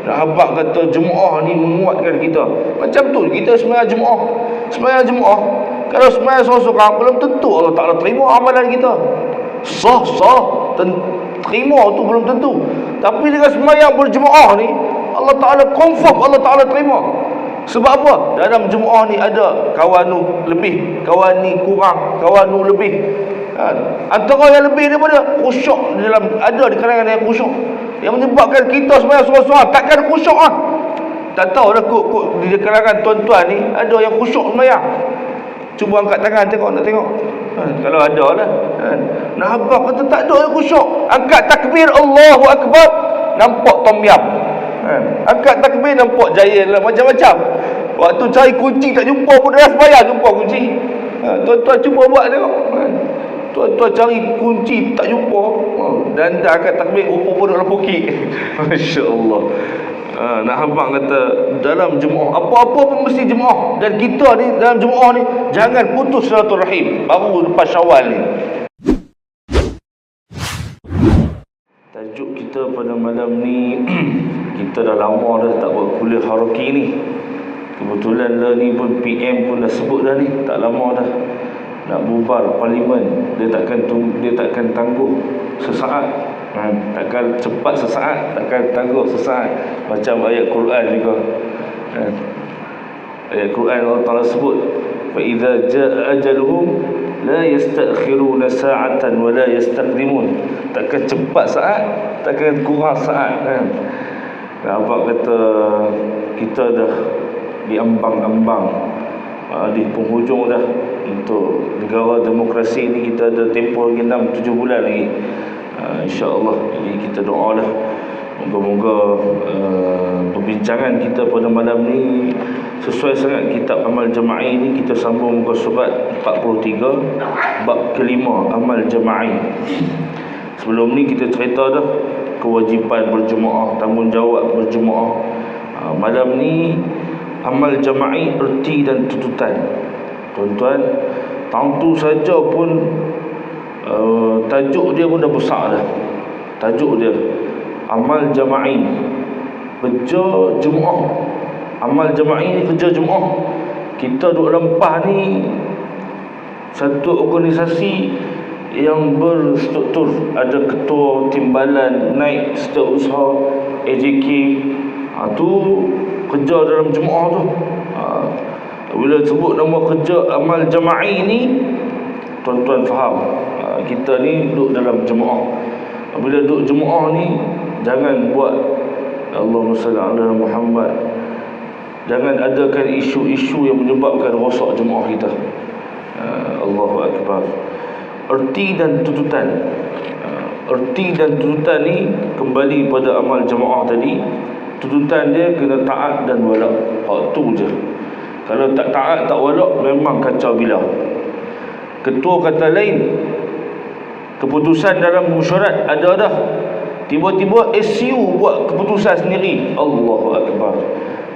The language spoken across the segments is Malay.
Nak habaq kata Jumaat ni menguatkan kita. Macam tu kita sembahyang Jumaat. Sembahyang Jumaat, kalau sembahyang seorang-seorang belum tentu Allah Ta'ala terima amalan kita. Sah terima tu belum tentu. Tapi dengan sembahyang berjemaah ni, Allah Ta'ala confirm Allah Ta'ala terima. Sebab apa? Dalam Jumaat ni ada kawan nu lebih, kawan ni kurang, kawan nu lebih. Antara yang lebih daripada khusyuk dalam, ada di kalangan yang khusyuk, yang menyebabkan kita sembahyang seorang-seorang takkan khusyuk ah. Tak tahu dah kok di kalangan tuan-tuan ni ada yang khusyuk sembahyang. Cuba angkat tangan tengok, nak tengok. Kalau ada lah. Nak habaq kata tak ada yang khusyuk. Angkat takbir Allahu Akbar, nampak tom yam. Angkat takbir nampak jaya lah, macam-macam. Waktu cari kunci tak jumpa pun dah sembahyang jumpa kunci. Tuan-tuan cuba buat tengok. Tuan-tuan cari kunci tak jumpa, dan dah angkat takbir rupa pun dalam pokok. Masya-Allah. Nak habaq kata dalam Jumaat apa-apa pun mesti Jumaat, dan kita ni dalam Jumaat ni jangan putus silaturahim. Baru lepas Syawal ni. Tajuk kita pada malam ni kita dah lama dah tak buat kuliah haraki ni. Kebetulan lah ni pun PM pun dah sebut dah ni, tak lama dah nak bubar parlimen. Dia takkan tangguh sesaat. Takkan cepat sesaat, takkan tangguh sesaat. Macam ayat Quran juga. Ayat Quran Allah Ta'ala sebut, fa idza jaa ajaluhum la yastakhiruna sa'atan wa la yastaqdimun. Takkan cepat saat, takkan kurang saat kan. Nampak kata kita dah diambang-ambang di penghujung dah. Untuk negara demokrasi ni kita ada tempoh lagi 6-7 bulan lagi. InsyaAllah. Jadi kita doalah moga-moga perbincangan kita pada malam ni sesuai sangat kitab Amal Jama'i ni. Kita sambung muka surat 43 bab kelima, Amal Jama'i. Sebelum ni kita cerita dah kewajipan berjemaah, tanggungjawab berjemaah. Malam ni Amal Jama'i, erti dan tuntutan. Tuan-tuan, tentu saja pun tajuk dia pun dah besar dah. Tajuk dia Amal Jama'i, kerja Jumaat. Amal Jama'i ni kerja Jumaat. Kita duk lempah ni satu organisasi yang berstruktur. Ada ketua timbalan, naik setiausaha, AJK. Tu kerja dalam Jumaat tu. Bila sebut nama kerja Amal Jama'i ni, tuan-tuan faham kita ni duduk dalam jemaah. Bila duduk jemaah ni, jangan buat Allahumma salli ala Muhammad, jangan adakan isu-isu yang menyebabkan rosak jemaah kita. Allahu Akbar. Erti dan tuntutan. Erti dan tuntutan ni kembali pada amal jemaah tadi. Tuntutan dia kena taat dan wala'. Tu je. Kalau tak taat, tak wala', memang kacau bilau. Ketua kata lain, keputusan dalam mesyuarat ada dah, tiba-tiba SU buat keputusan sendiri. Allahu Akbar.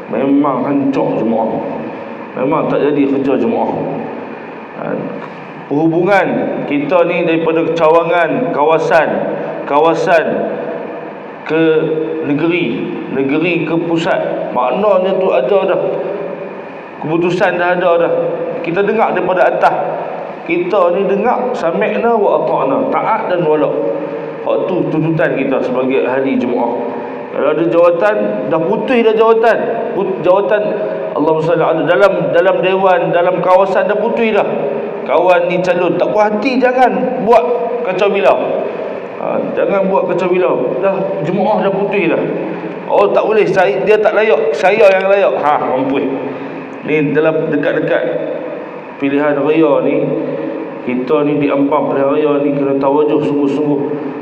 Memang hancur jemaah. Memang tak jadi kerja jemaah. Perhubungan kita ni daripada cawangan kawasan ke negeri ke pusat, maknanya tu ada dah, keputusan dah ada dah. Kita dengar daripada atas. Kita ni dengar sami'na wa ata'na, taat dan wala'. Hak tu tuntutan kita sebagai ahli jemaah. Kalau ada jawatan, dah putih dah jawatan. Jawatan Allahumma salli ala dalam dewan, dalam kawasan dah putih dah. Kawan ni calon, tak puas hati, jangan buat kacau bilau. Jangan buat kacau bilau. Dah jemaah dah putih dah. Oh tak boleh, dia tak layak, saya yang layak. Mampus. Ni dalam dekat-dekat pilihan raya ni, kita ni diampang pilihan raya ni kena tawajuh sungguh-sungguh,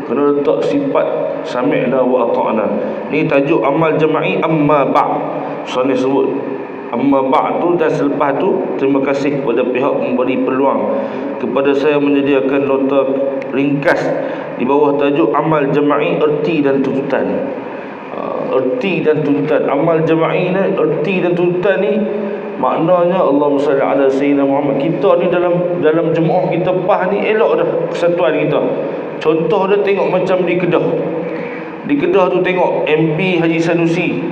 kena letak sifat sami'na wa ata'na. Ni tajuk Amal Jama'i amma ba'. Soalnya sebut amma ba' tu, dan selepas tu terima kasih kepada pihak memberi peluang kepada saya menyediakan nota ringkas di bawah tajuk Amal Jama'i, erti dan tuntutan. Erti dan tuntutan Amal Jama'i ni, erti dan tuntutan ni maknanya Allahumma salli ala sayyidina Muhammad. Kita ni dalam jemaah kita ni elok dah persatuan kita. Contoh dia tengok macam di Kedah. Di Kedah tu tengok MP Haji Sanusi,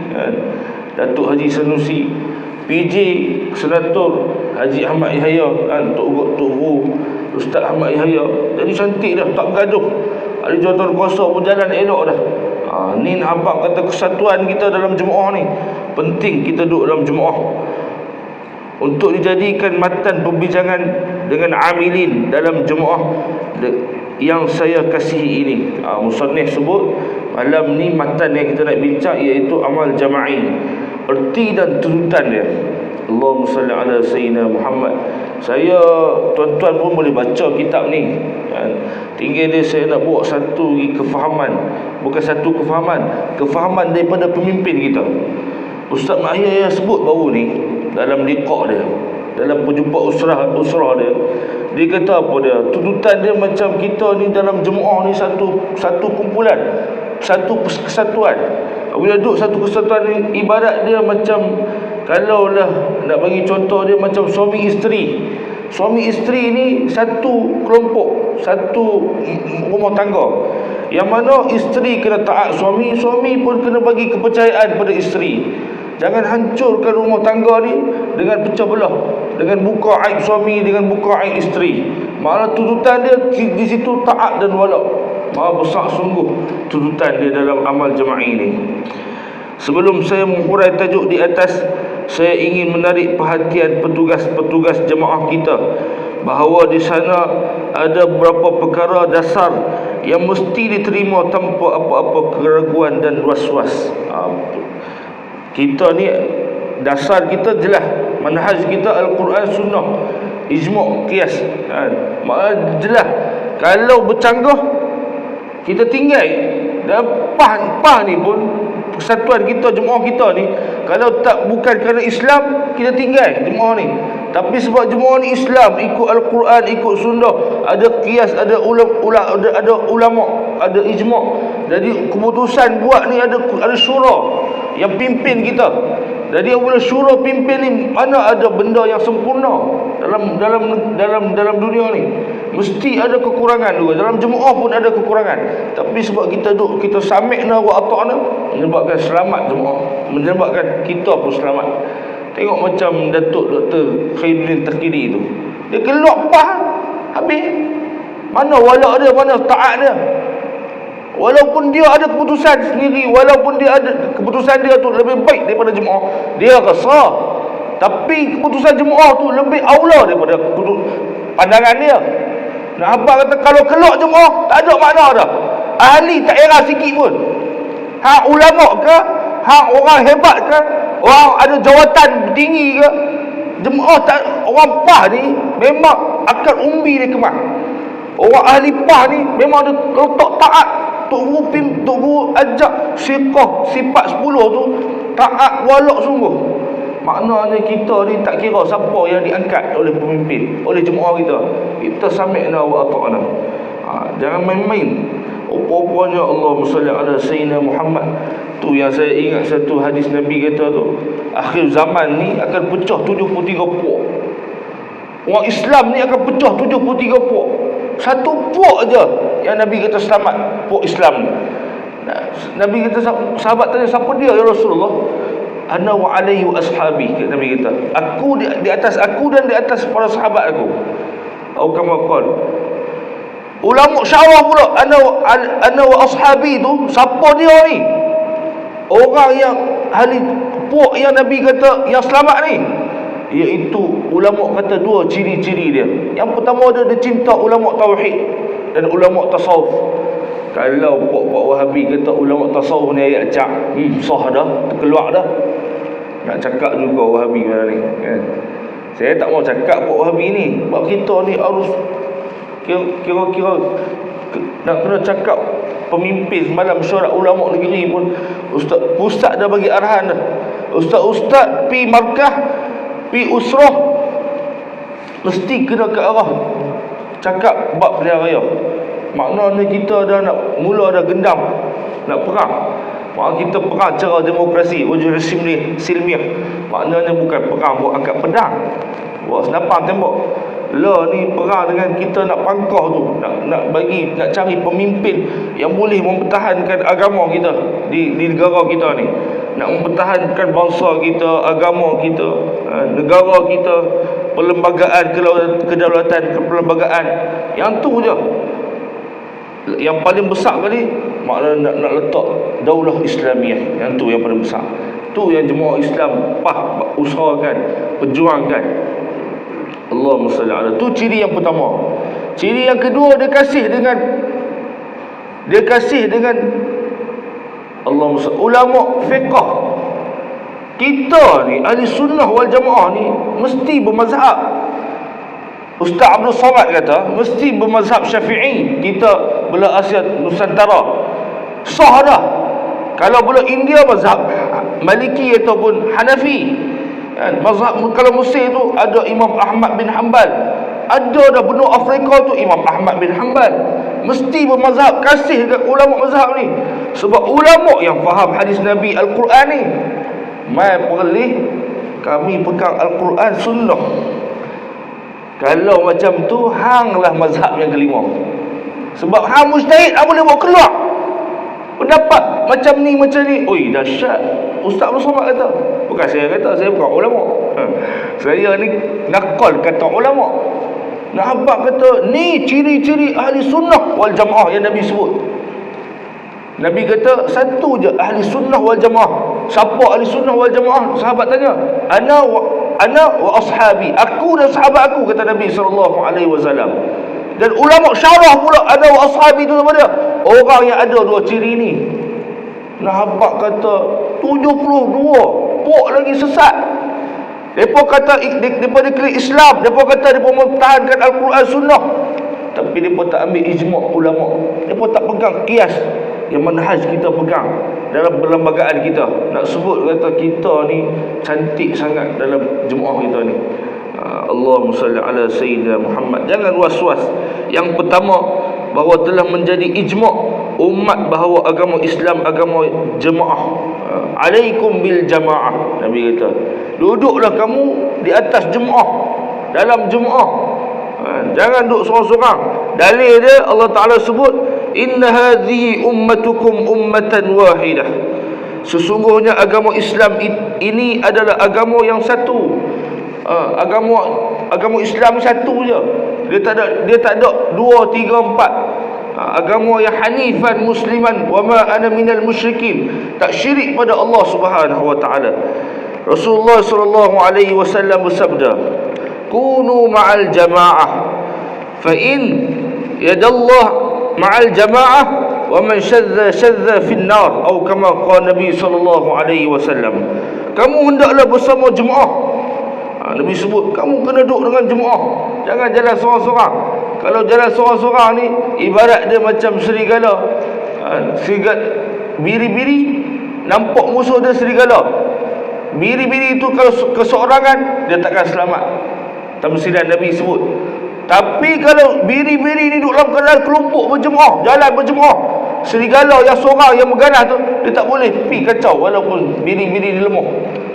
Datuk Haji Sanusi, PJ Senator Haji Ahmad Yahya, Tok Guru Ustaz Ahmad Yahya. Jadi cantik dah, tak bergaduh. Ada jawatan kuasa pun jalan elok dah. Ni abang kata kesatuan kita dalam jemaah ni. Penting kita duduk dalam jemaah untuk dijadikan matan perbincangan dengan amilin dalam jemaah yang saya kasihi ini. Musannif sebut malam ni matan yang kita nak bincang iaitu amal jama'i, erti dan tuntutan dia. Allahumma salli ala sayyidina Muhammad. Saya, tuan-tuan pun boleh baca kitab ni, tinggal dia saya nak buat satu kefahaman. Bukan satu kefahaman daripada pemimpin kita. Ustaz Mahir yang sebut baru ni dalam liqa' dia, dalam perjumpaan usrah dia, dia kata apa dia? Tuntutan dia macam kita ni dalam jemaah ni satu kumpulan, satu kesatuan. Bila duduk satu kesatuan ni, ibarat dia macam, kalau lah nak bagi contoh dia macam suami isteri. Suami isteri ni satu kelompok, satu rumah tangga, yang mana isteri kena taat suami, suami pun kena bagi kepercayaan pada isteri. Jangan hancurkan rumah tangga ni dengan pecah belah, dengan buka aib suami, dengan buka aib isteri. Makna tuntutan dia di situ taat dan wala. Maha besar sungguh tuntutan dia dalam amal jema'i ni. Sebelum saya menghurai tajuk di atas, saya ingin menarik perhatian petugas-petugas jemaah kita bahawa di sana ada beberapa perkara dasar yang mesti diterima tanpa apa-apa keraguan dan was-was. Kita ni dasar kita jelas, manhaj kita Al-Quran, Sunnah, ijma', qiyas. Maknanya jelas. Kalau bercanggah kita tinggal. Dan PAH ni pun, persatuan kita, jemaah kita ni, kalau tak bukan kerana Islam, kita tinggal jemaah ni. Tapi sebab jemaah ni Islam, ikut Al-Quran, ikut Sunnah, ada qiyas, ada ulama, ada ijma'. Jadi keputusan buat ni ada syura yang pimpin kita. Jadi apabila syura pimpin ni, mana ada benda yang sempurna dalam dunia ni. Mesti ada kekurangan juga. Dalam jemaah pun ada kekurangan. Tapi sebab kita sami'na wa ata'na, menyebabkan selamat jemaah, menyebabkan kita pun selamat. Tengok macam Datuk Dr. Khairuddin Terkini tu, dia keluar PAH habis. Mana wala dia, mana taat dia. Walaupun dia ada keputusan sendiri, walaupun dia ada keputusan dia tu lebih baik daripada jemaah, dia rasa. Tapi keputusan jemaah tu lebih aula daripada pandangan dia. Nah, abang kata kalau keluar jemaah tak ada makna dah. Ahli tak era sikit pun. Hak ulama ke, hak orang hebat ke, orang ada jawatan tinggi ke, jemaah tak, orang PAH ni memang akan umbi dia kemas. Orang ahli PAH ni memang ada letak taat. Tok Guru ajak syiqah sifat 10 tu taat walak sungguh. Maknanya kita ni tak kira siapa yang diangkat oleh pemimpin, oleh jemaah kita sami'na wa ata'na. Jangan main-main. Apa-apanya Allahumma salli ala sayyidina Muhammad. Tu yang saya ingat satu hadis Nabi kata tu, akhir zaman ni akan pecah 73 puak. Orang Islam ni akan pecah 73 puak. Satu puak aja yang Nabi kata selamat, puak Islam ni. Nabi kata, sahabat tanya, siapa dia ya Rasulullah? Ana wa alayhi wa ashabi, Nabi kata, aku di atas aku dan di atas para sahabat aku. Atau kama qala. Ulama syarah pula, ana wa ashabi tu, siapa dia ni? Orang yang ahli puak yang Nabi kata yang selamat ni, iaitu ulama kata dua ciri-ciri dia. Yang pertama dia cinta ulama tauhid dan ulama tasawuf. Kalau puak-puak Wahabi kata ulama tasawuf ni ayat cak, sah dah, terkeluar dah. Nak cakap juga Wahabi mana ni kan? Saya tak mau cakap puak Wahabi ni, sebab kita ni harus kira-kira nak kena cakap pemimpin semalam mesyuarat ulama negeri pun, ustaz dah bagi arahan dah. Ustaz pi markah, pi usrah, mesti kena ke arah cakap bab pilihan raya. Maknanya kita dah nak mula dah gendam nak perang. Maknanya kita perang cara demokrasi, wujud silmiah. Maknanya bukan perang buat angkat pedang, buat senapang tembak. Lah ni perang dengan kita nak pangkah tu, nak cari pemimpin yang boleh mempertahankan agama kita di negara kita ni, nak mempertahankan bangsa kita, agama kita, negara kita, perlembagaan kedaulatan, perlembagaan. Yang tu je. Yang paling besar kali maknanya nak letak daulah Islamiah. Yang tu yang paling besar. Tu yang jemaah Islam usahakan, perjuangkan. Allahumma salli ala. Tu ciri yang pertama. Ciri yang kedua, dia kasih dengan Allahumma salli, ulama fiqh. Kita ni ahli sunnah wal jamaah ni mesti bermazhab. Ustaz Abdul Samad kata mesti bermazhab Syafi'i. Kita belah Asia Nusantara sah dah. Kalau belah India mazhab Maliki ataupun Hanafi. Mazhab kalau Mesir tu ada Imam Ahmad bin Hanbal, ada dah benua Afrika tu Imam Ahmad bin Hanbal. Mesti bermazhab, kasih dekat ulama mazhab ni. Sebab ulama yang faham hadis Nabi, Al-Quran ni. Mai perlih kami pegang Al-Quran sunnah. Kalau macam tu, hanglah mazhab yang kelima. Sebab hang mujtahid, hang boleh buat keluar pendapat macam ni. Oi, dahsyat. Ustaz Abdul Samad kata. Bukan saya kata, saya bukan ulama. Saya ni nakal kata ulama. Nahabak kata, ni ciri-ciri ahli sunnah wal jamaah yang Nabi sebut. Nabi kata, satu je ahli sunnah wal jamaah. Siapa ahli sunnah wal jamaah? Sahabat tanya, ana wa ashabi. Aku dan sahabat aku, kata Nabi SAW. Dan ulama syarah pula ana wa ashabi tu apa dia? Orang yang ada dua ciri ni. Nahabak kata 72 pok lagi sesat. Depa kata depa diklik Islam, depa kata depa mempertahankan Al-Quran sunnah, tapi depa tak ambil ijma' ulama. Depa tak pegang qiyas yang manhaj kita pegang dalam perlembagaan kita. Nak sebut kata kita ni cantik sangat dalam jemaah kita ni. Allahumma salli ala sayyidina Muhammad. Jangan was-was. Yang pertama, bahawa telah menjadi ijma' umat bahawa agama Islam agama jemaah. Alaikum bil jamaah. Nabi kata, duduklah kamu di atas jemaah, dalam jemaah. Jangan duduk seorang-seorang. Dalil dia Allah Ta'ala sebut, inna hadhihi ummatukum ummatan wahidah. Sesungguhnya agama Islam ini adalah agama yang satu. Agama Islam satu je. Dia tak ada 2, 3, 4. Agama yang hanifan musliman wa ma ana minal musyrikin. Tak syirik pada Allah Subhanahu wa taala. Rasulullah sallallahu alaihi wasallam bersabda, kunu ma'al jamaah fa in yadallah ma'al jamaah wa man syadza fin nar, atau kama qala Nabi sallallahu alaihi wasallam. Kamu hendaklah bersama jemaah. Nabi sebut kamu kena duduk dengan jemaah, jangan jalan seorang-seorang. Kalau jalan seorang-seorang ni ibarat dia macam serigala. Serigala biri-biri nampak musuh dia serigala. Biri-biri itu kalau keseorangan dia takkan selamat. Tamsilan Nabi sebut. Tapi kalau biri-biri ni duduk dalam keadaan kelompok berjemaah, jalan berjemaah, serigala yang seorang yang berganas tu dia tak boleh pergi kacau walaupun biri-biri dia lemah.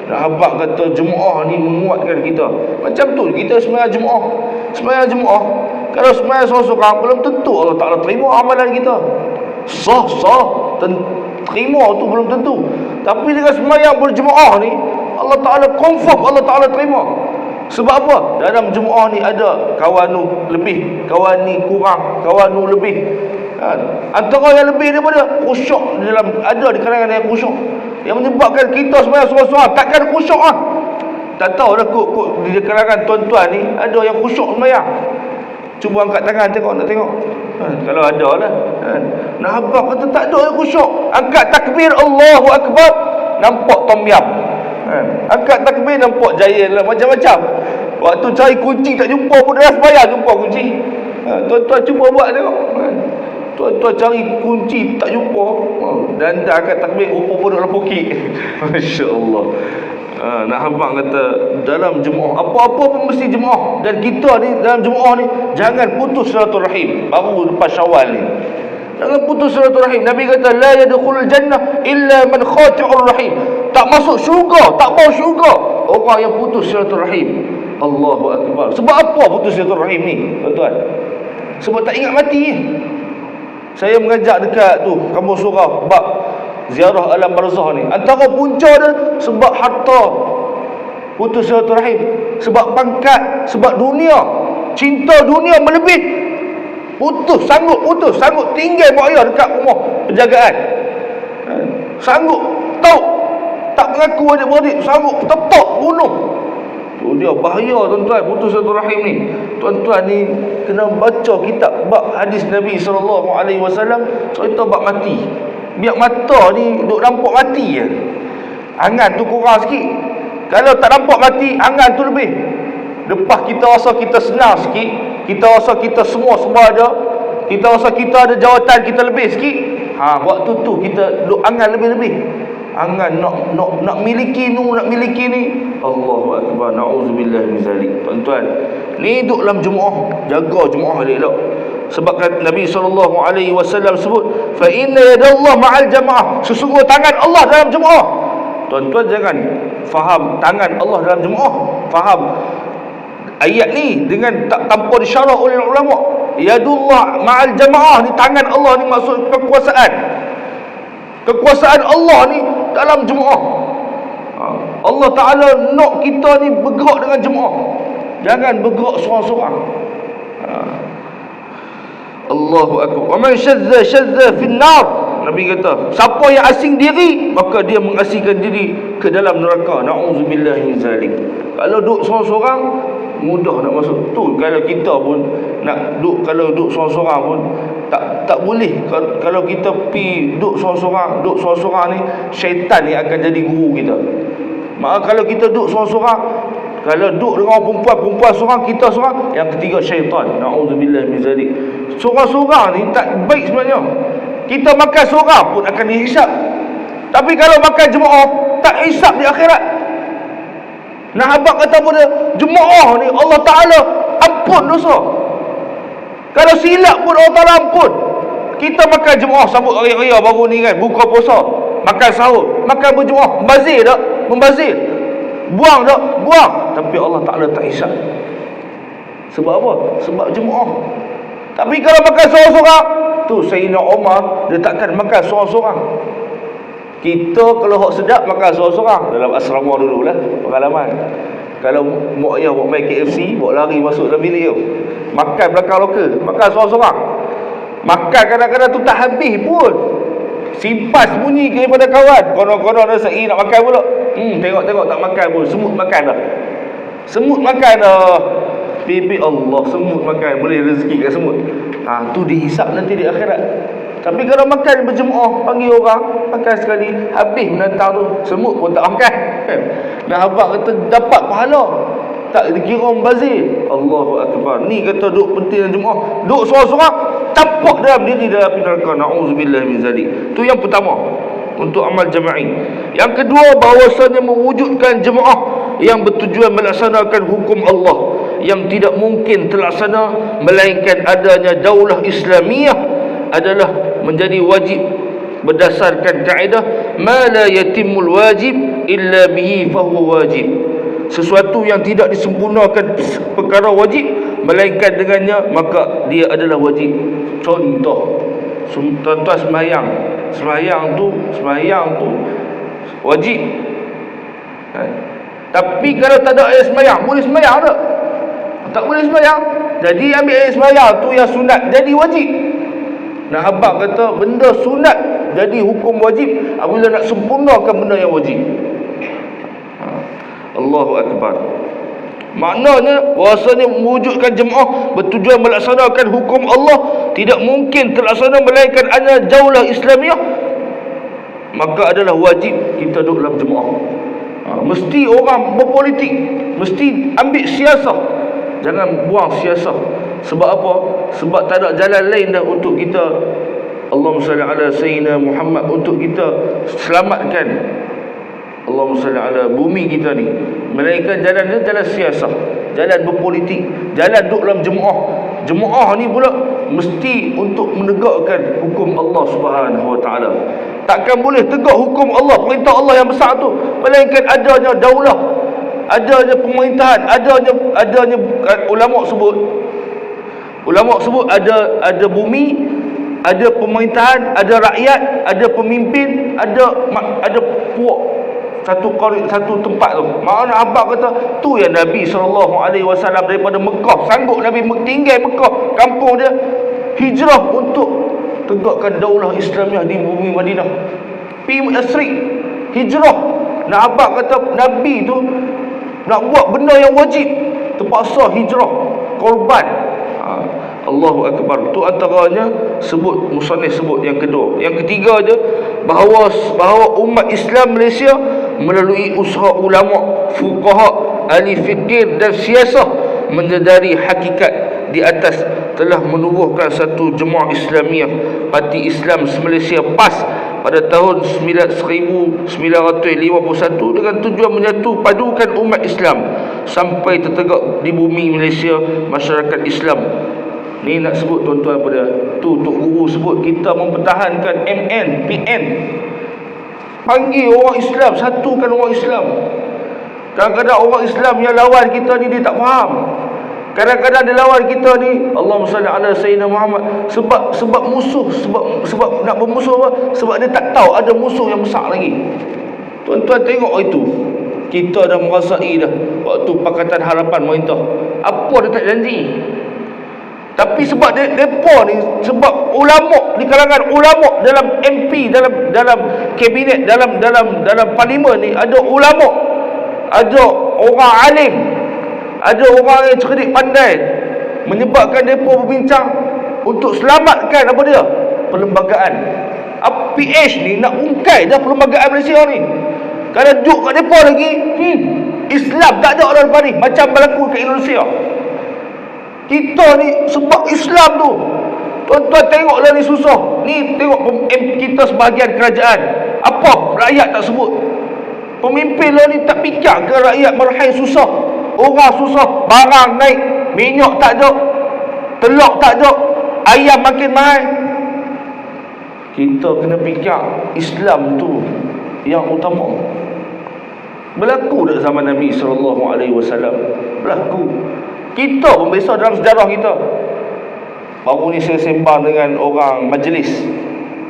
Sahabat kata jemaah ni menguatkan kita. Macam tu kita sembahyang jemaah. Sembahyang jemaah, kalau sembahyang seorang-seorang belum tentu Allah Ta'ala terima amalan kita. Sah terima tu belum tentu. Tapi dengan sembahyang berjemaah ni Allah Ta'ala confirm, Allah Ta'ala terima. Sebab apa? Dalam jemaah ni ada kawan nu lebih, kawan ni kurang, kawan nu lebih. Antara yang lebih daripada khusyuk dalam, ada di kalangan yang khusyuk, yang menyebabkan kita sembahyang seorang-seorang takkan khusyuk ah. Tak tahu dah kok di kalangan tuan-tuan ni ada yang khusyuk sembahyang. Cuba angkat tangan tengok, nak tengok. Kalau ada lah. Nah abang kata tak ada yang khusyuk. Angkat takbir Allahu Akbar, nampak tom yam. Angkat takbir nampak jaya lah, macam-macam. Waktu cari kunci tak jumpa pun dah sembahyang jumpa kunci. Tuan-tuan cuba buat tengok. Tuan-tuan cari kunci tak jumpa, dan dah angkat takbir rupa pun dalam pokok. Masya-Allah. Nak abang kata dalam jemaah apa-apa pun mesti jemaah. Dan kita ni dalam jemaah ni jangan putus silaturahim. Baru lepas Syawal ni jangan putus silaturahim. Nabi kata la yadkhulul jannah illa man khati'ur rahim. Tak masuk syurga, tak bau syurga orang yang putus silaturahim. Allahu Akbar. Sebab apa putus silaturahim ni, tuan-tuan? Sebab tak ingat mati. Saya mengajak dekat tu kampung surau bab ziarah alam barzah ni. Antara punca dia sebab harta, putus silaturahim, sebab pangkat, sebab dunia, cinta dunia melebih. Sanggup tinggal mak ayah dekat rumah penjagaan. Sanggup tahu tak mengaku adik-beradik, sanggup tepak bunuh. Tu dia bahaya tuan-tuan, putus silaturahim ni. Tuan-tuan ni kena baca kitab bab hadis Nabi SAW cerita bab mati. Biar mata ni duk nampak mati je, angan tu kurang sikit. Kalau tak nampak mati, angan tu lebih. Lepas kita rasa kita senang sikit, kita rasa kita semua ada, kita rasa kita ada jawatan kita lebih sikit, waktu tu kita duk angan lebih-lebih. Angan nak miliki nak miliki ni. Allahu Akbar, na'udzubillah min zalik. Tuan-tuan, ni duduk dalam Jumaah, jaga Jumaah elok-elok. Sebab Nabi SAW sebut, fa inna yadallah ma'al jamaah, sesungguh tangan Allah dalam Jumaah. Tuan-tuan jangan faham tangan Allah dalam Jumaah, faham ayat ni dengan tanpa disyarah oleh ulama. Yadullah ma'al jamaah ni, tangan Allah ni maksud kekuasaan Allah ni dalam Jumaah. Allah Ta'ala nak kita ni bergerak dengan Jumaah, jangan bergerak seorang-seorang. Allahu Akbar. Wa man syadza fin nar, Nabi kata, siapa yang asing diri, maka dia mengasingkan diri ke dalam neraka. Na'udzubillah min zalik. Kalau duduk seorang-seorang, mudah nak masuk tu. Kalau kita pun nak duduk, kalau duduk seorang-seorang pun tak boleh. Kalau kita pi duduk seorang-seorang ni, syaitan ni akan jadi guru kita. Maka kalau kita duduk seorang-seorang, kalau duduk dengan perempuan seorang, kita seorang, yang ketiga syaitan. Na'udzubillah min zalik. Seorang-seorang ni tak baik sebenarnya. Kita makan seorang pun akan dihisap, tapi kalau makan jemaah tak hisap di akhirat. Nah, abang kata pada jemaah ni Allah Ta'ala ampun dosa. Kalau silap pun Allah Ta'ala ampun. Kita makan jemaah sambut hari raya baru ni kan, buka puasa, makan sahur, makan berjemaah, membazir tak? Membazir. Buang tak? Buang. Tapi Allah Ta'ala tak hisap. Sebab apa? Sebab jemaah. Tapi kalau makan seorang-seorang, tu Sayyidina Umar, dia takkan makan seorang-seorang. Kita kalau hak sedap makan seorang-seorang. Dalam asrama dulu lah pengalaman. Kalau mak ayah buat main KFC, bawa lari masuk dalam bilik tu, makan belakang lokal, makan seorang-seorang. Makan kadang-kadang tu tak habis pun, simpan sembunyi kepada kawan. Konon-konon rasa nak makan pula. Tengok-tengok tak makan pun. Semut makan dah. Semut makan dah. Pipi Allah, semut makan, boleh rezeki kat semut. Tu dihisap nanti di akhirat. Tapi kalau makan berjemaah, panggil orang, makan sekali, habis menantang tu, semut pun tak makan. Nah, abang kata dapat pahala, tak dikira membazir. Allahu Akbar. Ni kata duk penting dalam jemaah, duk seorang-seorang, tapak dalam diri dalam api neraka. Na'udzubillah min zalik. Tu yang pertama, untuk amal jama'i. Yang kedua, bahawasanya mewujudkan jemaah yang bertujuan melaksanakan hukum Allah yang tidak mungkin terlaksana melainkan adanya daulah Islamiyah adalah menjadi wajib berdasarkan kaedah ma la yatimul wajib illa bihi fahuwa wajib. Sesuatu yang tidak disempurnakan perkara wajib melainkan dengannya, maka dia adalah wajib. Contoh, tuan-tuan sembahyang tu wajib. Tapi kalau tak ada ayat sembahyang, boleh sembahyang tak? Tak boleh sembahyang. Jadi ambil ayat sembahyang tu yang sunat jadi wajib. Nah, abang kata benda sunat jadi hukum wajib apabila nak sempurnakan benda yang wajib. Allahu Akbar. Maknanya bahasanya mewujudkan jemaah bertujuan melaksanakan hukum Allah tidak mungkin terlaksana melainkan adanya daulah Islamiyah, maka adalah wajib kita duduk dalam jemaah. Mesti orang berpolitik, mesti ambil siasah. Jangan buang siasah. Sebab apa? Sebab tak ada jalan lain dah untuk kita, Allahumma salli ala Sayyidina Muhammad, untuk kita selamatkan, Allahumma salli ala bumi kita ni, melainkan jalan dia jalan siasah, jalan berpolitik, jalan duduk dalam jemaah. Jemaah ni pula mesti untuk menegakkan hukum Allah Subhanahu Wa Taala. Takkan boleh tegak hukum Allah, perintah Allah yang besar tu, melainkan adanya daulah, adanya pemerintahan, adanya ulama sebut ada bumi, ada pemerintahan, ada rakyat, ada pemimpin, ada puak satu tempat tu. Makna abang kata tu yang Nabi SAW daripada Mekah, sanggup Nabi tinggal Mekah, kampung dia, hijrah untuk tegakkan daulah Islamiah di bumi Madinah. Pi Asri hijrah. Nah abang kata Nabi tu nak buat benda yang wajib, terpaksa hijrah, korban. Allahu Akbar. Tu antaranya sebut musannif sebut yang kedua. Yang ketiga je bahawa umat Islam Malaysia melalui usaha ulama, fuqaha, ahli fikir dan siasah menyedari hakikat di atas telah menubuhkan satu jemaah Islamiah Parti Islam Malaysia PAS pada tahun 1951 dengan tujuan menyatu padukan umat Islam sampai tertegak di bumi Malaysia masyarakat Islam. Ni nak sebut tuan-tuan pada tu Tok Guru sebut kita mempertahankan MN, PN. Panggil orang Islam, satukan orang Islam. Kadang-kadang orang Islam yang lawan kita ni dia tak faham. Kadang-kadang dia lawan kita ni Allahumma salli ala Sayyidina Muhammad sebab musuh, sebab nak bermusuh apa? Sebab dia tak tahu ada musuh yang besar lagi. Tuan-tuan tengok itu. Kita dah merasai dah waktu Pakatan Harapan merintah. Apa dia tak janji? Tapi sebab mereka ni, sebab ulama di kalangan ulama dalam MP, dalam kabinet, dalam parlimen ni ada ulama, ada orang alim, ada orang yang cerdik pandai, menyebabkan mereka berbincang untuk selamatkan apa dia? Perlembagaan. PH ni nak ungkai dah perlembagaan Malaysia ni. Kalau duduk kat mereka lagi, Islam tak ada orang lepas ni, macam berlaku kat Indonesia. Kita ni sebab Islam tu. Tuan-tuan tengoklah ni susah. Ni tengok kita sebahagian kerajaan. Apa rakyat tak sebut? Pemimpin lah ni tak fikir ke rakyat merahai susah. Orang susah, barang naik, minyak tak ada, telur tak ada, ayam makin mahal. Kita kena fikir Islam tu yang utama. Berlaku tak zaman Nabi SAW? Berlaku. Kita pun besar dalam sejarah kita. Baru ni saya sembang dengan orang majlis.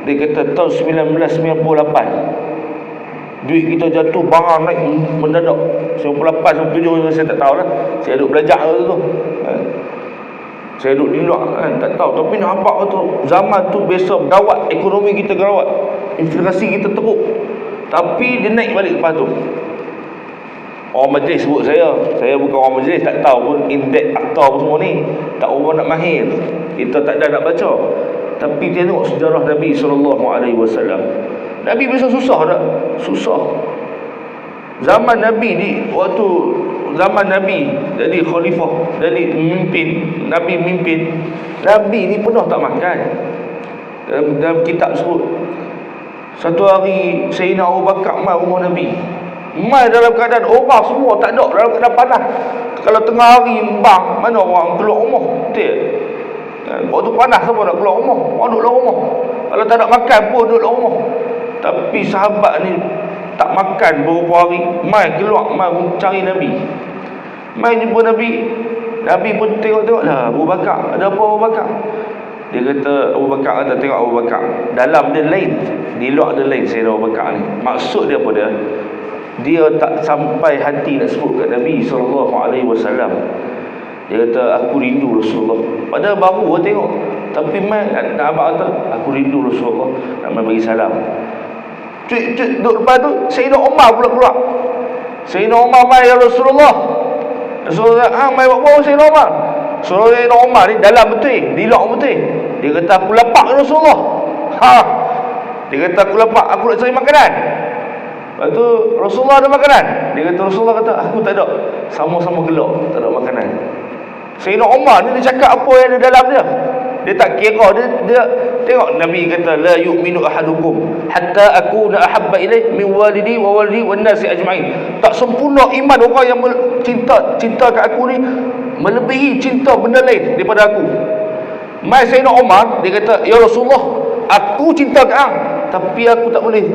Dia kata tahun 1998 duit kita jatuh, barang naik mendadak. 98, 97 saya tak tahulah. Saya duduk belajar tu. Saya duduk di luar tak tahu. Tapi nak nampak tu zaman tu besar gawat, ekonomi kita gawat, inflasi kita teruk. Tapi dia naik balik lepas tu. Orang majlis sebut saya bukan orang majlis, tak tahu pun indeks akta apa semua ni, tak orang nak mahir, kita tak ada nak baca. Tapi dia tengok sejarah Nabi SAW. Nabi biasa susah tak? Susah. Zaman Nabi waktu zaman Nabi jadi khalifah, jadi memimpin, Nabi memimpin, Nabi ni pernah tak makan. Dalam kitab sebut satu hari Sayyidina Abu Bakar mai rumah Nabi. Mai dalam keadaan orang semua tak ada, dalam keadaan panas. Kalau tengah hari bang, mana orang keluar rumah? Betul. Waktu panas siapa nak keluar rumah? Orang duduk dalam rumah. Kalau tak nak makan pun duduk dalam rumah. Tapi sahabat ni tak makan beberapa hari, mai keluar, mai cari Nabi. Mai jumpa Nabi. Nabi pun tengok-tengoklah Abu Bakar. Ada apa Abu Bakar? Dia kata Abu Bakar kata, tengok Abu Bakar, dalam dia lain, di luar dia lain. Saya Abu Bakar ni maksud dia apa dia tak sampai hati nak sebut kat Nabi SAW. Dia kata aku rindu Rasulullah. Padahal baru tengok, tapi mai nak abang kata aku rindu Rasulullah, nak mai bagi salam. Cik duduk lepas tu Sayyidina Umar pula keluar. Sayyidina Umar mai, ya Rasulullah. Rasulullah mai buat apa Sayyidina Umar? Sayyidina Umar ni dalam betul, di luar betul. Dia kata aku lapar Rasulullah. Dia kata aku lapar, aku nak cari makanan. Lepas tu Rasulullah ada makanan. Dia kata Rasulullah kata aku tak ada. Sama-sama gelap, tak ada makanan. Sayyidina Umar ni dia cakap apa yang ada dalam dia. Dia tak kira, dia tengok Nabi kata la yu'minu ahadukum hatta akuna ahabba ilaih min walidi wa walidi wan nasi ajma'in. Tak sempurna iman orang yang cinta kat aku ni melebihi cinta benda lain daripada aku. Mai Sayyidina Umar dia kata ya Rasulullah, aku cinta kat hang tapi aku tak boleh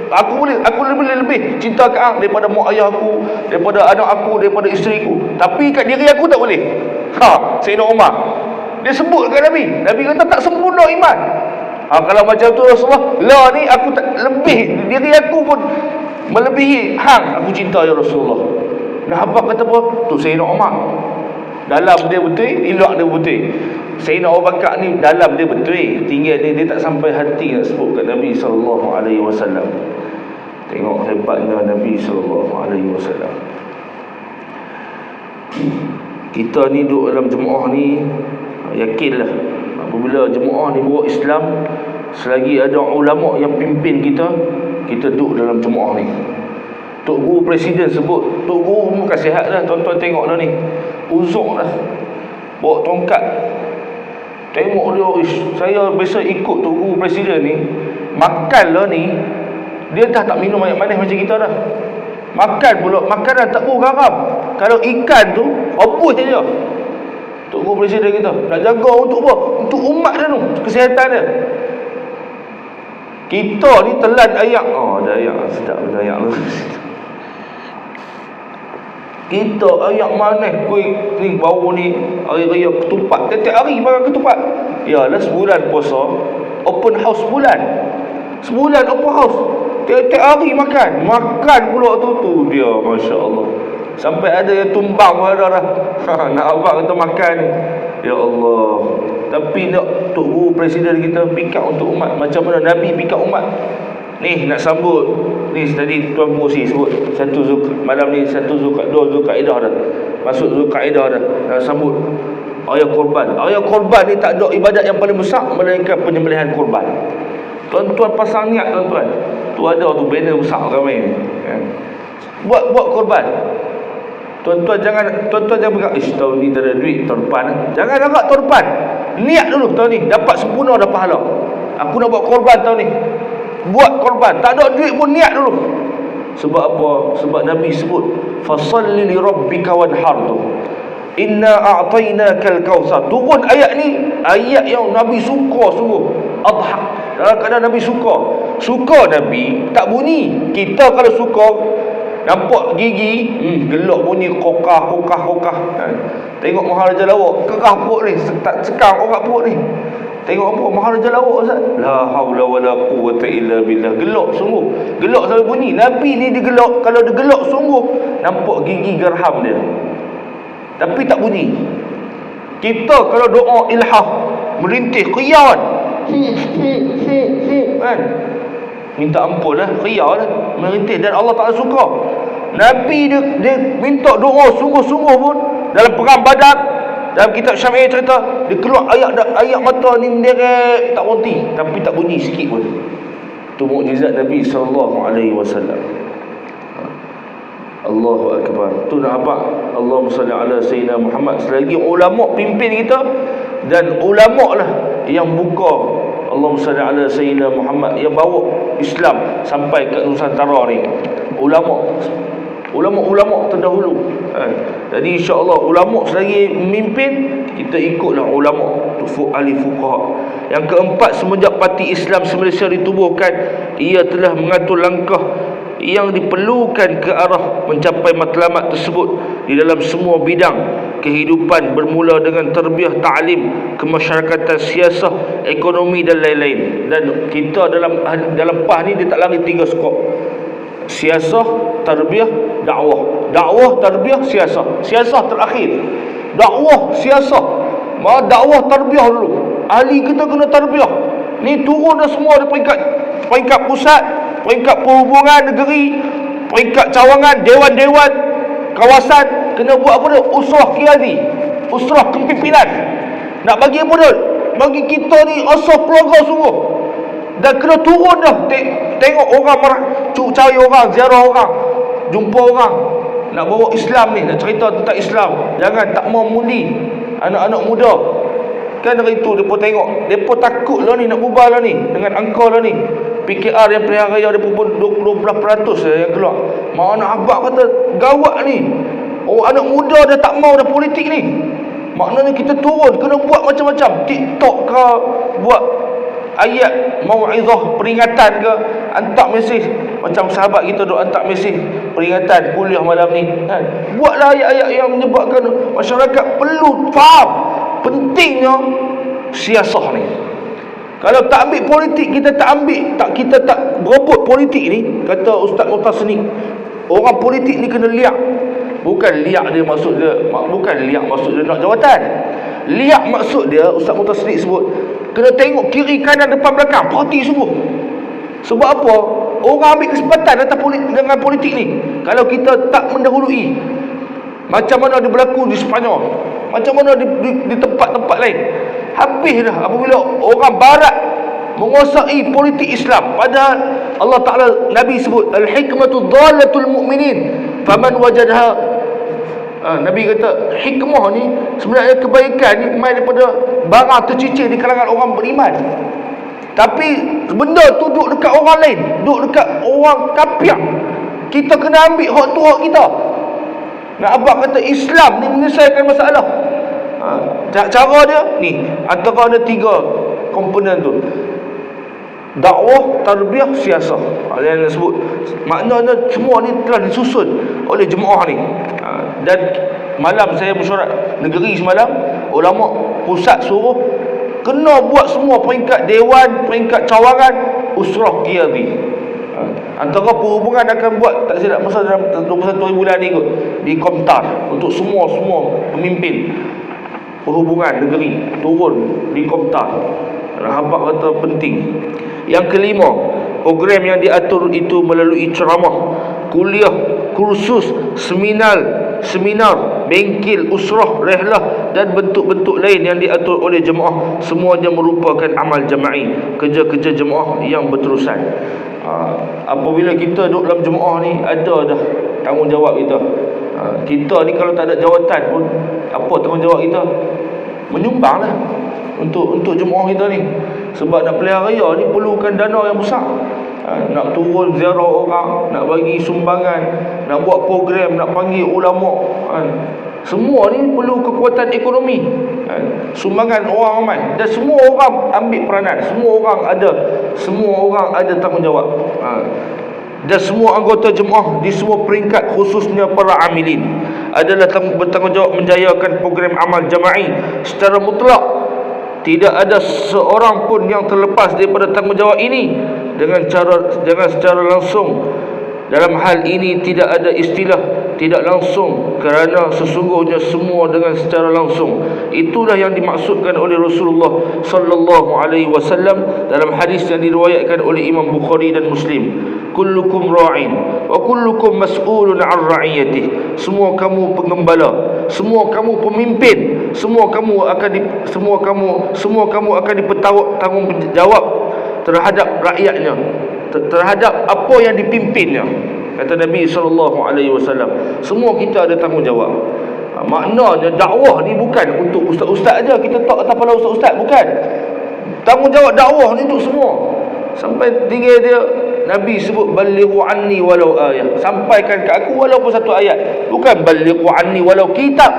aku lebih cinta kat hang daripada mak ayah aku, daripada anak aku, daripada isteri aku. Tapi kat diri aku tak boleh. Sayyidina Umar dia sebut kat Nabi. Nabi kata tak sempurna iman. Kalau macam tu Rasulullah, lah ni aku tak lebih, diri aku pun melebihi hang aku cinta ya Rasulullah. Nah, apa kata apa? Tu Sayyidina Umar. Dalam dia betul, elok dia betul. Sayyidina Abu Bakar ni dalam dia betul, tinggal dia tak sampai hati nak sebut kat Nabi SAW. Tengok hebatnya Nabi SAW. Kita ni duduk dalam jemaah ni, yakinlah apabila jemaah ni bawa Islam, selagi ada ulama yang pimpin kita duduk dalam jemaah ni. Tok Guru Presiden sebut, Tok Guru muka sihat dah, tuan-tuan tengok dah ni, uzuk dah, bawa tongkat. Tengok dia, saya biasa ikut Tok Guru Presiden ni, makan lah ni, dia dah tak minum banyak manis macam kita dah. Makan pula, makanan tak perlu garam. Kalau ikan tu, obus je. Tok Guru Presiden kita nak jaga untuk apa? Untuk umat dia tu, kesihatan dia. Kita ni telan ayak. Ada ayak, sedap ada ayak tu. Kita ayak manis, kuih ni bau ni, hari-raya ketupat. Tiap hari makan ketupat. Yalah sebulan puasa, open house sebulan. Sebulan open house. Tiap hari makan. Makan pula tu dia, Masya Allah. Sampai ada yang tumbang pun ada dah. Nak abang kata makan ni. Ya Allah. Tapi nak Tok Guru Presiden kita pikat untuk umat. Macam mana Nabi pikat umat. Ni nak sambut. Ni tadi Tuan Musi sebut malam ni 1 Zulkaidah dah. Masuk Zulkaidah dah. Nak sambut ayat korban. Ayat korban ni tak ada ibadat yang paling besar melainkan penyembelihan korban. Tuan-tuan pasang niat tuan-tuan. Tu ada tu banner besar ramai ni. Buat korban. Tuan-tuan jangan berkata, tahun ni tak ada duit, tahun depan. Jangan agak tahun depan. Niat dulu tahun ni, dapat sempurna dah pahala. Aku nak buat korban tahun ni. Buat korban, tak ada duit pun niat dulu. Sebab apa? Sebab Nabi sebut, fasalli li rabbika wanhar tu. Inna a'tainakal kautsar. Turun ayat ni, ayat yang Nabi suka sungguh. Adhak. Dalam keadaan Nabi suka Nabi tak bunyi. Kita kalau suka nampak gigi gelak bunyi kokah. Tengok Maharaja Lawak kerah perut ni, sekang orang perut ni. Tengok apa Maharaja Lawak Ustaz, la haula wala quwwata illa billah. Gelak sungguh, gelak sampai bunyi. Nabi ni dia gelak, kalau dia gelak sungguh nampak gigi gerham dia, tapi tak bunyi. Kita kalau doa ilhah merintih qiyam kan, minta ampun lah, qiyam lah, merintih, dan Allah Ta'ala suka. Nabi dia minta doa sungguh-sungguh pun. Dalam perang Badar, dalam kitab Syam'i cerita, dia keluar ayat mata ni menderek, tak berhenti, tapi tak bunyi sikit pun. Itu mukjizat Nabi SAW. Allahu Akbar. Tu nak apa? Allahumma salli ala Sayyidina Muhammad. Selagi ulama pimpin kita, dan ulama lah yang buka, Allahumma salli ala Sayyidina Muhammad, yang bawa Islam sampai ke Nusantara ni. Ulama terdahulu. Jadi insya-Allah ulama selagi memimpin, kita ikutlah ulama, ahli fuqaha. Yang keempat, semenjak parti Islam Malaysia ditubuhkan, ia telah mengatur langkah yang diperlukan ke arah mencapai matlamat tersebut di dalam semua bidang kehidupan, bermula dengan tarbiyah, ta'lim, kemasyarakatan, siasah, ekonomi dan lain-lain. Dan kita dalam PAH ni dia tak lari 3 skop. Siasah, tarbiyah, dakwah. Dakwah, tarbiyah, siasah. Siasah terakhir. Dakwah, siasah. Dakwah, tarbiyah dulu. Ahli kita kena tarbiyah. Ni turun dah semua dari peringkat pusat, peringkat perhubungan negeri, peringkat cawangan, dewan-dewan kawasan. Kena buat apa dia? Usrah qiyadi, usrah kepimpinan. Nak bagi apa dia? Bagi kita ni asas keluarga sungguh. Dan kena turun dah, tengok orang marah, cari orang, ziarah orang, jumpa orang, nak bawa Islam ni, nak cerita tentang Islam. Jangan tak mau mundi anak-anak muda. Kan hari tu mereka tengok, mereka takut lah ni, nak bubar lah ni, dengan angka lah ni. PKR yang pilihan raya dia pun 12% yang keluar. Mana abang kata gawat ni. Oh, anak muda dah tak mau dah politik ni. Maknanya kita turun, kena buat macam-macam. TikTok ke, buat ayat mau'izah peringatan ke, hantar mesej macam sahabat kita duk hantar mesej peringatan kuliah malam ni kan. Buatlah ayat-ayat yang menyebabkan masyarakat perlu faham pentingnya siasah ni. Kalau tak ambil politik, kita tak berebut politik ni, kata Ustaz Muhtasni, orang politik ni kena liak. Bukan liak dia maksud dia nak jawatan. Liak maksud dia, Ustaz Muhtasni sebut, kena tengok kiri kanan depan belakang, parti semua. Sebab apa? Orang ambil kesempatan dengan politik ni. Kalau kita tak mendahului, macam mana dia berlaku di Sepanyol, macam mana di tempat-tempat lain, habis dah apabila orang barat menguasai politik Islam. Padahal Allah Ta'ala, Nabi sebut al-hikmatu dhalatul mu'minin faman wajadha. Nabi kata hikmah ni sebenarnya kebaikan ni main daripada barang tercicir di kalangan orang beriman. Tapi benda tu duduk dekat orang lain, duduk dekat orang kafir. Kita kena ambil hak tu hak kita. Nak abang kata Islam ni menyelesaikan masalah. Cara dia ni, antara ada 3 komponen tu: dakwah, tarbiyah, siasah. Yang disebut maknanya semua ni telah disusun oleh jemaah ni. Dan malam saya mesyuarat negeri semalam, ulama pusat suruh kena buat semua peringkat dewan, peringkat cawangan usrah qiyadi. Antara perhubungan akan buat, tak silap masa dalam 21 bulan ni kot, di Komtar, untuk semua pemimpin perhubungan negeri turun di Komtar. Habaq kata penting. Yang kelima, program yang diatur itu melalui ceramah, kuliah, kursus, seminar, bengkel, usrah, rehlah dan bentuk-bentuk lain yang diatur oleh jemaah. Semuanya merupakan amal jama'i, kerja-kerja jemaah yang berterusan. Apabila kita duduk dalam jemaah ni, ada dah tanggungjawab kita. Kita ni kalau tak ada jawatan pun, apa tanggungjawab kita? Menyumbang lah untuk jemaah kita ni. Sebab nak pelihara raya ni perlukan dana yang besar. Nak turun ziarah orang, nak bagi sumbangan, nak buat program, nak panggil ulama, semua ni perlu kekuatan ekonomi, sumbangan orang ramai. Dan semua orang ambil peranan, semua orang ada tanggungjawab. Dan semua anggota jemaah di semua peringkat, khususnya para amilin, adalah bertanggungjawab menjayakan program amal jama'i secara mutlak. Tidak ada seorang pun yang terlepas daripada tanggungjawab ini dengan secara langsung. Dalam hal ini tidak ada istilah tidak langsung, kerana sesungguhnya semua dengan secara langsung. Itulah yang dimaksudkan oleh Rasulullah sallallahu alaihi wasallam dalam hadis yang diriwayatkan oleh Imam Bukhari dan Muslim. Kullukum ra'in wa kullukum mas'ulun 'an ra'iyatihi. Semua kamu pengembala, semua kamu pemimpin, semua kamu akan dipertanggungjawab terhadap rakyatnya, terhadap apa yang dipimpinnya. Kata Nabi SAW, semua kita ada tanggungjawab. Maknanya dakwah ni bukan untuk ustaz-ustaz aja, kita tak atas kepala ustaz-ustaz, bukan. Tanggungjawab dakwah ni untuk semua. Sampai tinggal dia, Nabi sebut balighu anni walau ayat, sampaikan ke aku walaupun satu ayat. Bukan balighu anni walau kitab,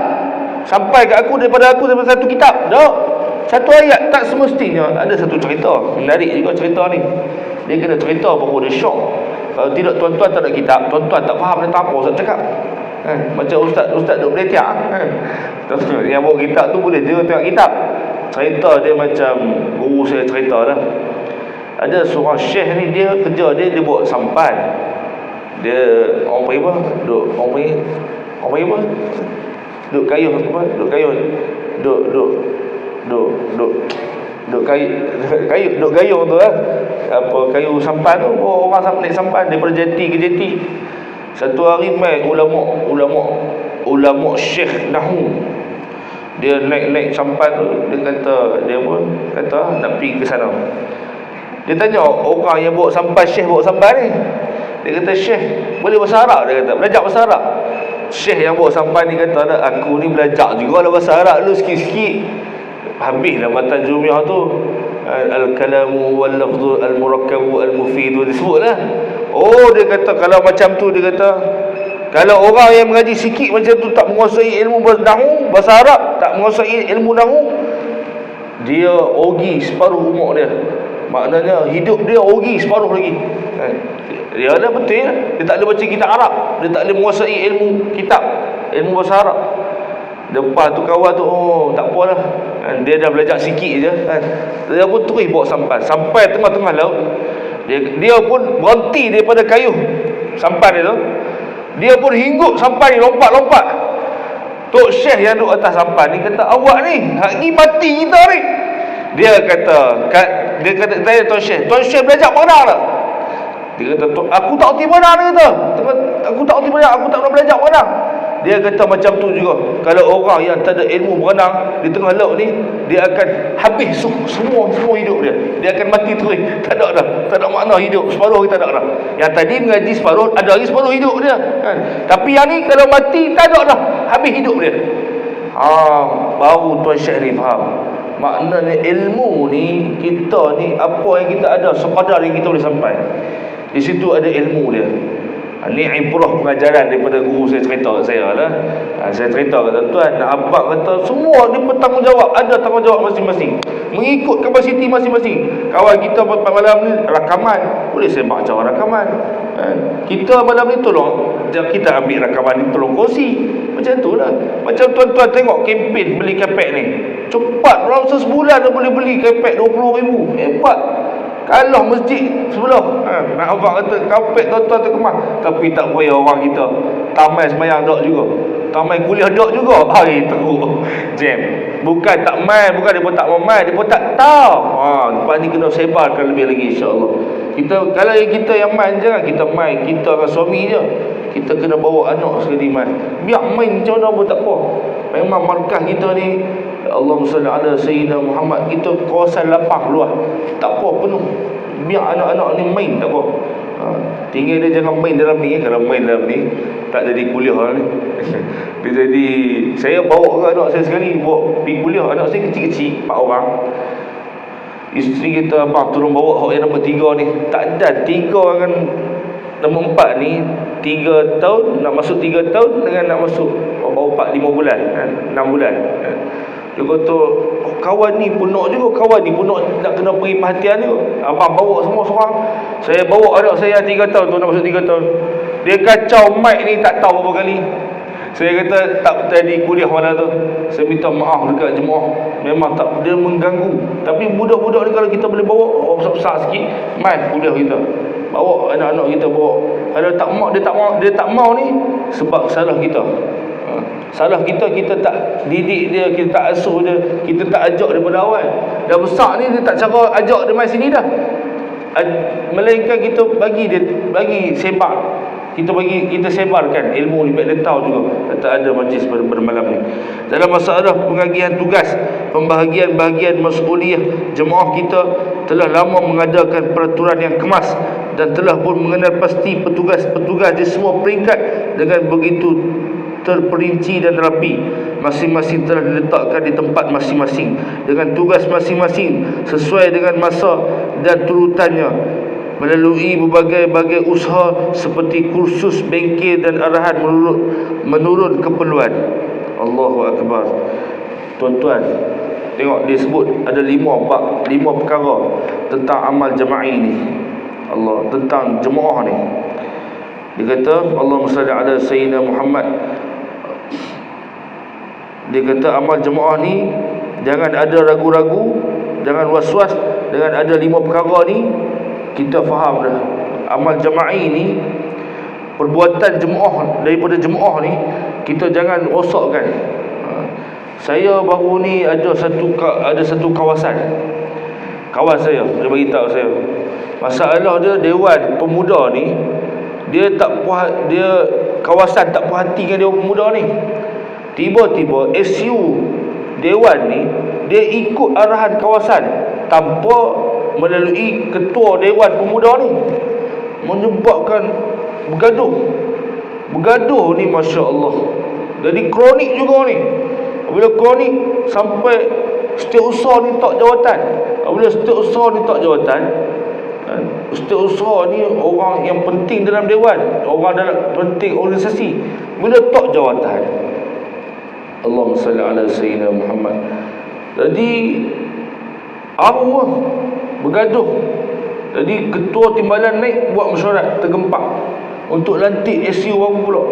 sampai ke aku daripada satu kitab. Tak, satu ayat tak semestinya. Ada satu cerita menarik juga cerita ni. Dia kena cerita baru dia syok. Kalau tidak, tuan-tuan tak ada kitab, tuan-tuan tak faham tentang apa Ustaz cakap. Macam ustaz duk beletak. Yang bawa kitab tu boleh dia tengok kitab. Cerita dia macam guru saya cerita lah. Ada seorang syekh ni, dia kerja dia buat sampan. Dia orang panggil apa? Duk kayuh apa? Duk gayung tu lah. Apa kayu sampan tu, orang naik sampan daripada jeti ke jeti. Satu hari mai ulama syekh Nahu, dia naik sampan tu, dia kata nak pergi ke sana. Dia tanya orang yang bawa sampan, syekh bawa sampan ni, dia kata, syekh boleh bahasa Arab? Dia kata, belajar bahasa Arab. Syekh yang bawa sampan ni kata, aku ni belajar juga lah bahasa Arab dulu sikit-sikit. Habislah matan jumiah tu, al-kalamu wal-lafzu al-murakkabu al-mufidu, disebutlah. Oh, dia kata kalau macam tu, dia kata kalau orang yang mengaji sikit macam tu tak menguasai ilmu nahu, bahasa Arab, tak menguasai ilmu nahu, dia rugi separuh umur dia. Maknanya hidup dia rugi separuh lagi. Dia ada betul, dia tak boleh baca kitab Arab, dia tak boleh menguasai ilmu kitab, ilmu bahasa Arab. Lepas tu kawan tu, oh tak apalah, dia dah belajar sikit je kan. Dia pun terus bawa sampai tengah-tengah laut. Dia pun berhenti daripada kayu sampan dia tu. Dia pun hinggup sampan ni, lompat-lompat. Tok Syekh yang duduk atas sampan ni kata, awak ni hari mati kita ni. Dia kata tanya Tuan Syekh belajar berenang tak? Dia kata, aku tak erti berenang. Dia kata, aku tak erti berenang, aku tak pernah belajar berenang. Dia kata macam tu juga, kalau orang yang tak ada ilmu berenang di tengah laut ni, dia akan habis semua hidup dia. Dia akan mati terus. Tak ada dah, tak ada makna hidup. Separuh kita tak ada dah. Yang tadi mengaji separuh, ada lagi separuh hidup dia kan? Tapi yang ni kalau mati, tak ada dah, habis hidup dia. Baru Tuan Syekh ni faham. Maknanya ilmu ni, kita ni, apa yang kita ada, sekadar yang kita boleh sampai. Di situ ada ilmu dia. Ni ibrah pengajaran daripada guru saya cerita kat saya lah. Saya cerita kat tuan-tuan, abang kata semua ni bertanggungjawab, ada tanggungjawab masing-masing, mengikut kapasiti masing-masing. Kawan kita malam ni rakaman, boleh saya baca rakaman. Kita malam ni tolong, kita ambil rakaman ni, tolong kongsi. Macam tu lah. Macam tuan-tuan tengok kempen beli kepek ni, cepat, dalam sebulan dah boleh beli kepek 20,000. Hebat. Kalah masjid sebelah. Nak abang kata kapek tuan-tuan terkemah. Tapi tak payah orang kita. Tamai semayang dok juga. Tamai kuliah dok juga. Hari teruk. Jam. Bukan tak main, bukan dia pun tak mau main, dia pun tak tahu. Lepas ni kena sebarkan lebih lagi, insya-Allah. Kalau kita yang main, jangan kita main kita dengan suami je. Kita kena bawa anak sekali main. Biar main macam mana pun tak apa. Memang markah kita ni, Allahumma salli ala Sayyidina Muhammad, kita kawasan lapang luas, tak apa, penuh. Biar anak-anak ni main, tak apa. Tinggal dia jangan main dalam ni. Kalau main dalam ni, tak jadi kuliah ni. Dia jadi, saya bawa ke anak saya sekali, bawa pergi kuliah. Anak saya kecil-kecil, 4 orang. Isteri kita, abang tolong bawa hak yang nombor 3 ni. Tak ada, 3 dengan nombor 4 ni 3 tahun, nak masuk 3 tahun dengan nak masuk baru 4-5 bulan, 6 bulan. Dia kata, kawan ni pun nak juga, kawan ni pun nak kena beri perhatian juga. Abang bawa semua seorang. Saya bawa anak saya 3 tahun tu, nak masuk 3 tahun. Dia kacau mic ni tak tahu berapa kali. Saya kata tak tadi kuliah mana tu. Saya minta maaf dekat jemaah. Memang tak, dia mengganggu. Tapi budak-budak ni kalau kita boleh bawa besar-besar sikit, mai kuliah kita. Bawa anak-anak kita bawa. Kalau tak mau, dia tak mau ni sebab salah kita. Salah kita tak didik dia, kita tak asuh dia, kita tak ajak dia pada awal. Dah besar ni dia tak cara ajak dia mai sini dah. Melainkan kita bagi sebar. Kita sebarkan ilmu ni, biar dia tahu juga. Tak ada majlis bermalam ni. Dalam masalah pengagihan tugas, pembahagian-bahagian mas'uliyah, jemaah kita telah lama mengadakan peraturan yang kemas dan telah pun mengenal pasti petugas-petugas di semua peringkat dengan begitu terperinci dan rapi. Masing-masing telah diletakkan di tempat masing-masing dengan tugas masing-masing sesuai dengan masa dan turutannya, melalui berbagai-bagai usaha seperti kursus, bengkel dan arahan menurut keperluan. Allahu Akbar. Tuan-tuan, tengok dia sebut ada 5 perkara tentang amal jama'i ni. Allah, tentang jemaah ni. Dia kata, Allahumma salli ala Sayyidina Muhammad. Dia kata amal jemaah ni jangan ada ragu-ragu, jangan was-was dengan ada 5 perkara ni. Kita faham dah, amal jama'i ni, perbuatan jemaah daripada jemaah ni, kita jangan rosakkan. Saya baru ni ada satu kawasan. Kawan saya, dia bagi tahu saya. Masalah dia, Dewan Pemuda ni, dia kawasan tak puas hati dengan Dewan Pemuda ni. Tiba-tiba SU Dewan ni, dia ikut arahan kawasan tanpa melalui ketua Dewan Pemuda ni, menyebabkan bergaduh ni, Masya Allah. Jadi kronik juga ni. Bila kronik sampai setiausaha ni tak jawatan. Bila setiausaha ni tak jawatan, setiausaha ni orang yang penting dalam Dewan, orang dalam penting organisasi. Bila tak jawatan, Allahumma salli ala Sayyidina Muhammad. Jadi Allah bergaduh. Jadi ketua timbalan naik buat mesyuarat, tergempak untuk lantik SU baru pula.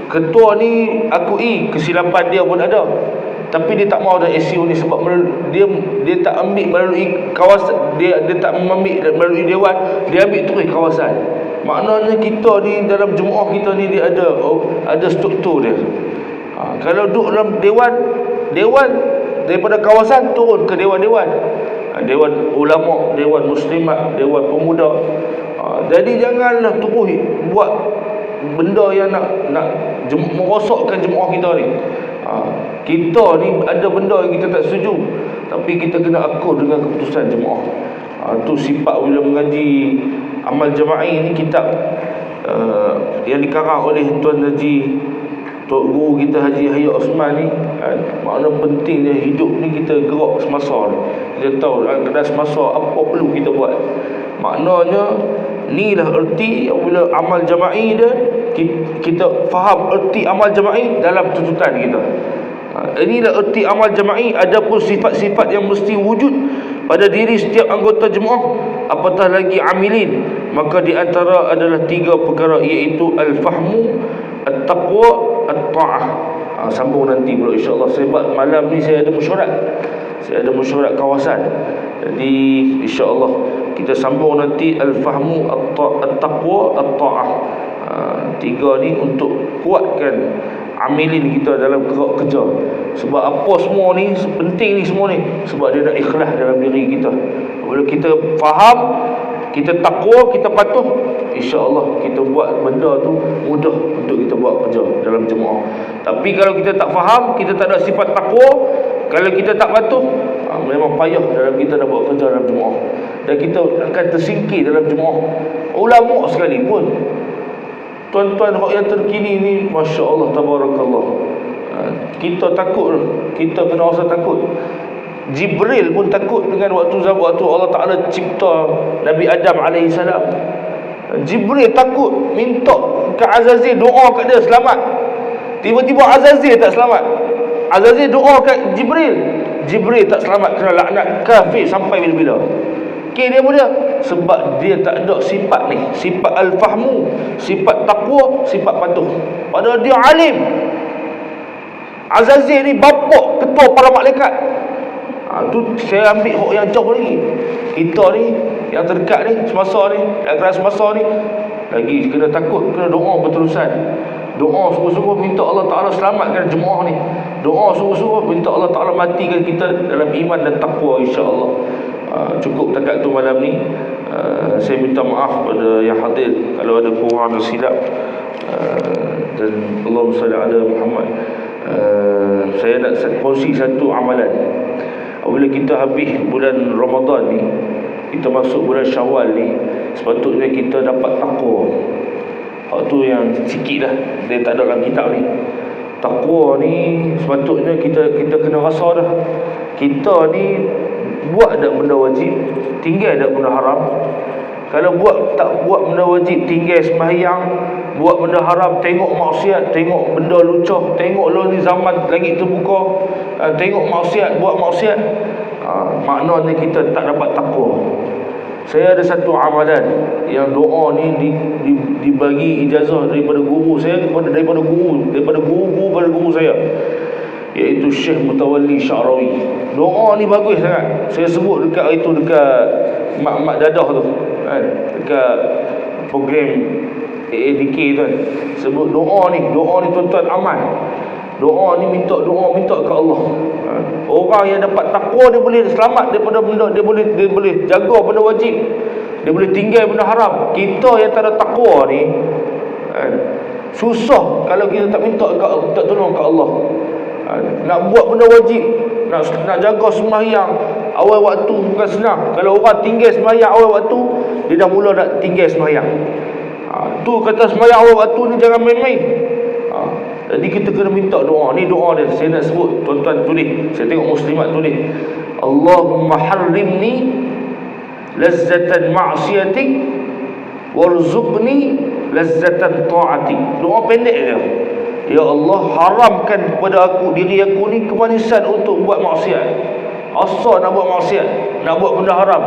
Ketua ni akui kesilapan dia pun ada, tapi dia tak mau ada SU ni sebab dia tak ambil melalui kawasan, dia tak ambil melalui dewan, dia ambil terus kawasan. Maknanya kita ni dalam jemaah kita ni dia ada struktur dia. Kalau duduk dalam dewan daripada kawasan turun ke dewan-dewan, dewan ulama, dewan muslimat, dewan pemuda. Jadi janganlah terus buat benda yang nak merosakkan jemaah kita ni. Kita ni ada benda yang kita tak setuju, tapi kita kena akur dengan keputusan jemaah. Tu sifat bila mengaji amal jama'i ni, kitab yang dikarang oleh Tuan Haji, Tok Guru kita Haji Yahya Osman ni, makna pentingnya hidup ni kita gerak semasa ni. Kita tahu dalam semasa apa perlu kita buat. Maknanya inilah erti bila amal jama'i dia, kita faham erti amal jama'i dalam tuntutan kita. Inilah erti amal jama'i. Adapun sifat-sifat yang mesti wujud pada diri setiap anggota jemaah, apatah lagi amilin, maka di antara adalah 3 perkara, iaitu al-fahmu, at-taqwa, at-ta'ah. Sambung nanti pula insya-Allah, sebab malam ni saya ada mesyuarat kawasan. Jadi insya-Allah kita sambung nanti al-fahmu, at-taqwa, at-ta'ah. 3 ni untuk kuatkan amilin kita dalam gerak kerja. Sebab apa semua ni penting ni, semua ni sebab dia nak ikhlas dalam diri kita. Bila kita faham, kita takwa, kita patuh, insya-Allah kita buat benda tu mudah untuk kita buat kerja dalam jemaah. Tapi kalau kita tak faham, kita tak ada sifat takwa, kalau kita tak patuh, memang payah dalam kita nak buat kerja dalam jemaah, dan kita akan tersingkir dalam jemaah. Ulama sekalipun, tuan-tuan yang terkini ni, Masya Allah, tabarakallah, kita takut, kita kena rasa takut. Jibril pun takut dengan waktu Allah Ta'ala cipta Nabi Adam AS. Jibril takut, minta ke Azazil doa kat dia selamat. Tiba-tiba Azazil tak selamat. Azazil doa kat Jibril tak selamat, kena laknat kafir sampai bila-bila. Dia pun dia, sebab dia tak ada sifat ni, sifat al-fahmu, sifat taqwa, sifat patuh. Padahal dia alim. Azazil ni bapa ketua para malaikat. Tu saya ambil hak yang jauh lagi. Kita ni yang terdekat ni, semasa ni, yang keras semasa ni, lagi kena takut, kena doa berterusan. Doa sungguh-sungguh minta Allah Ta'ala selamatkan jemaah ni. Doa sungguh-sungguh minta Allah Ta'ala matikan kita dalam iman dan taqwa, insya-Allah. Cukup takat tu malam ni. Saya minta maaf pada yang hadir kalau ada kurang dan silap, dan Allahumma salli ala Muhammad. Saya nak kongsi satu amalan. Apabila kita habis bulan Ramadan ni, kita masuk bulan Syawal ni, sepatutnya kita dapat takwa. Hak tu yang sikit dah, dia tak ada dalam kitab ni. Takwa ni sepatutnya kita kena rasa dah. Kita ni buat tak benda wajib, tinggal tak benda haram. Kalau tak buat benda wajib, tinggal sembahyang, buat benda haram, tengok maksiat, tengok benda lucah, tengok lo ni zaman langit terbuka, tengok maksiat, buat maksiat, maknanya kita tak dapat takwa. Saya ada satu amalan yang doa ni dibagi ijazah daripada guru saya, daripada guru saya, iaitu Syekh Mutawalli Sya'rawi. Doa ni bagus sangat. Saya sebut dekat itu, dekat mak dadah tu kan, dekat program AADK tu kan, sebut doa ni tuan-tuan aman. Doa ni minta ke Allah. Orang yang dapat takwa, dia boleh selamat daripada benda, dia boleh jaga benda wajib, dia boleh tinggal benda haram. Kita yang tak ada takwa ni susah kalau kita tak tak tolong ke Allah. Nak buat benda wajib, nak jaga sembahyang awal waktu bukan senang. Kalau orang tinggal sembahyang awal waktu, dia dah mula nak tinggal sembahyang. Tu kata sembahyang awal waktu ni jangan main-main. Jadi kita kena minta doa. Ni doa dia, saya nak sebut, tuan-tuan tulis. Saya tengok muslimat tulis, Allahumma harrimni lazzatan ma'siyatik warzuqni lazzatan ta'atik. Doa pendek dia. Ya Allah, haramkan kepada diri aku ni kemanisan untuk buat maksiat. asal nak buat maksiat, nak buat benda haram.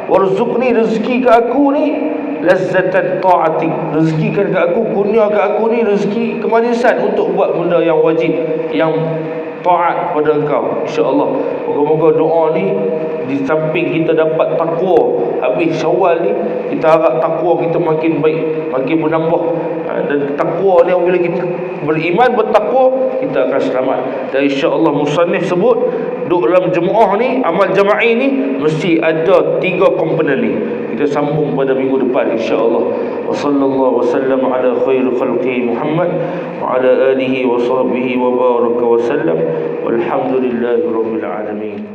Warzuqni, rezeki kat aku ni lazzatan ta'atik, rezekikan kat aku, kurnia kat aku ni rezeki kemanisan untuk buat benda yang wajib, yang taat pada engkau, insya-Allah. Moga-moga doa ni di samping kita dapat takwa habis Syawal ni, kita harap takwa kita makin baik, makin menambah. Dan takwa ni apabila kita beriman, bertakwa, kita akan selamat. Dan insya-Allah musannif sebut duk dalam jemaah ni, amal jama'i ni mesti ada 3 komponen ni. Kita sambung pada minggu depan insya-Allah. Wa sallallahu wasallam ala khairi khalqi Muhammad wa ala alihi wa sahbihi wa baraka wa sallam. Walhamdulillahirabbil alamin.